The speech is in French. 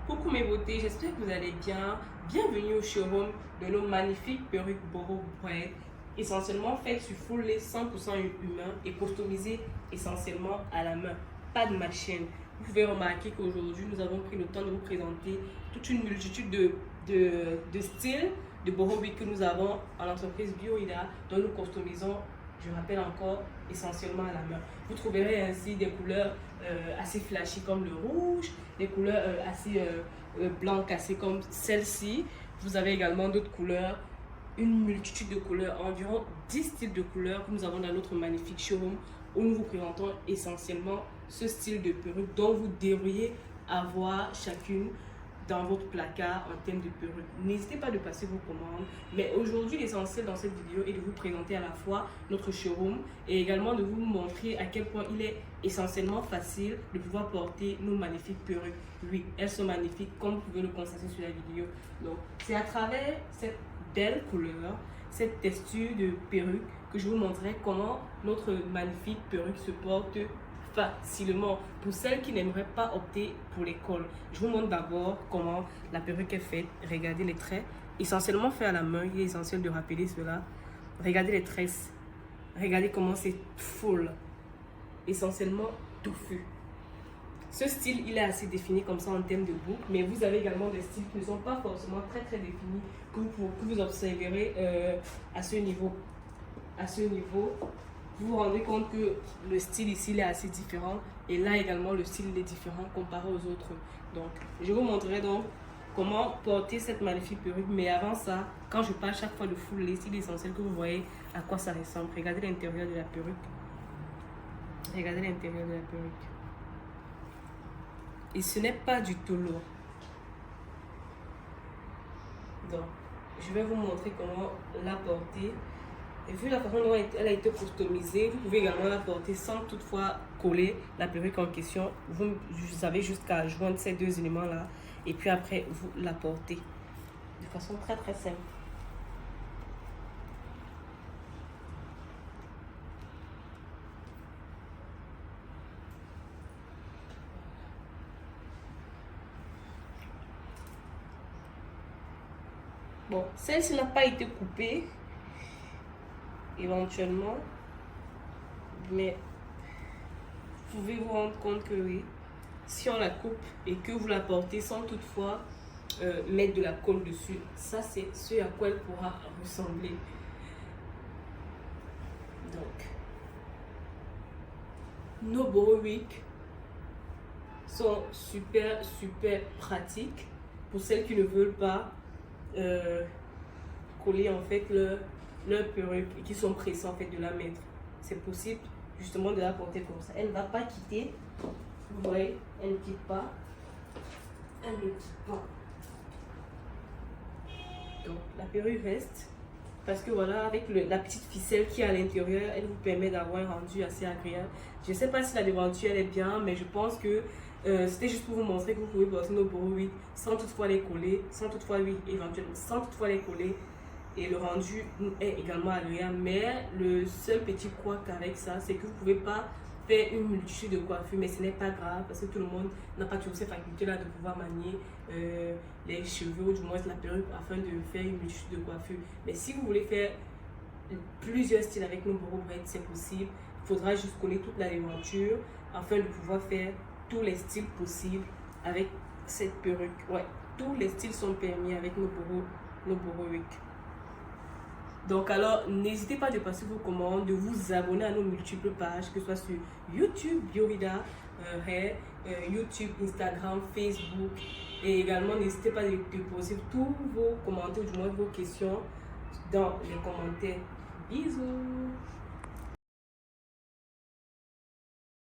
Coucou mes beautés, j'espère que vous allez bien. Bienvenue au showroom de nos magnifiques perruques Boro Braid, essentiellement faites sur full lace 100% humain et customisées essentiellement à la main, pas de machine. Vous pouvez remarquer qu'aujourd'hui nous avons pris le temps de vous présenter toute une multitude de styles de Boro Braid que nous avons en entreprise BioIda, dont nous customisons, je rappelle encore, essentiellement à la main. Vous trouverez ainsi des couleurs assez flashy comme le rouge, des couleurs assez blancs cassés comme celle-ci. Vous avez également d'autres couleurs, une multitude de couleurs, environ 10 styles de couleurs que nous avons dans notre magnifique showroom où nous vous présentons essentiellement ce style de perruque dont vous devriez avoir chacune dans votre placard en termes de perruque. N'hésitez pas de passer vos commandes, mais aujourd'hui l'essentiel dans cette vidéo est de vous présenter à la fois notre showroom et également de vous montrer à quel point il est essentiellement facile de pouvoir porter nos magnifiques perruques. Oui, elles sont magnifiques comme vous pouvez le constater sur la vidéo. Donc c'est à travers cette belle couleur, cette texture de perruque que je vous montrerai comment notre magnifique perruque se porte facilement. Pour celles qui n'aimeraient pas opter pour l'école, je vous montre d'abord comment la perruque est faite. Regardez les traits, essentiellement fait à la main. Il est essentiel de rappeler cela. Regardez les tresses, regardez comment c'est full, essentiellement touffu. Ce style, il est assez défini comme ça en termes de boucle, mais vous avez également des styles qui ne sont pas forcément très définis, que vous observerez à ce niveau. Vous vous rendez compte que le style ici il est assez différent et là également le style est différent comparé aux autres. Donc je vous montrerai donc comment porter cette magnifique perruque, mais avant ça, quand je parle chaque fois de full lace, il est essentiel que vous voyez à quoi ça ressemble. Regardez l'intérieur de la perruque. Regardez l'intérieur de la perruque. Et ce n'est pas du tout lourd. Donc je vais vous montrer comment la porter. Et vu la façon dont elle a été customisée, vous pouvez également la porter sans toutefois coller la perruque en question. Vous avez jusqu'à joindre ces deux éléments-là et puis après, vous la portez de façon très simple. Bon, celle-ci n'a pas été coupée éventuellement, mais vous pouvez vous rendre compte que oui, si on la coupe et que vous la portez sans toutefois mettre de la colle dessus, ça c'est ce à quoi elle pourra ressembler. Donc nos Boro Wig sont super pratiques pour celles qui ne veulent pas coller en fait leur perruque et qui sont pressées en fait de la mettre. C'est possible justement de la porter comme ça. Elle ne va pas quitter. Vous voyez, elle ne quitte pas. Elle ne quitte pas. Donc la perruque reste parce que voilà, avec la petite ficelle qui est à l'intérieur, elle vous permet d'avoir un rendu assez agréable. Je ne sais pas si la devanture elle est bien, mais je pense que c'était juste pour vous montrer que vous pouvez porter nos Boro Wig sans toutefois les coller, sans toutefois, oui, éventuellement, sans toutefois les coller. Et le rendu est également agréable, mais le seul petit couac avec ça, c'est que vous ne pouvez pas faire une multitude de coiffures, mais ce n'est pas grave parce que tout le monde n'a pas toujours cette faculté-là de pouvoir manier les cheveux ou du moins la perruque afin de faire une multitude de coiffures. Mais si vous voulez faire plusieurs styles avec nos Boro Braid, c'est possible. Il faudra juste coller toute la devanture afin de pouvoir faire tous les styles possibles avec cette perruque. Ouais, tous les styles sont permis avec nos Boro Wig. Donc alors, n'hésitez pas de passer vos commandes, de vous abonner à nos multiples pages, que ce soit sur YouTube, BioIda, YouTube, Instagram, Facebook. Et également, n'hésitez pas de poser tous vos commentaires, ou du moins vos questions dans les commentaires. Bisous!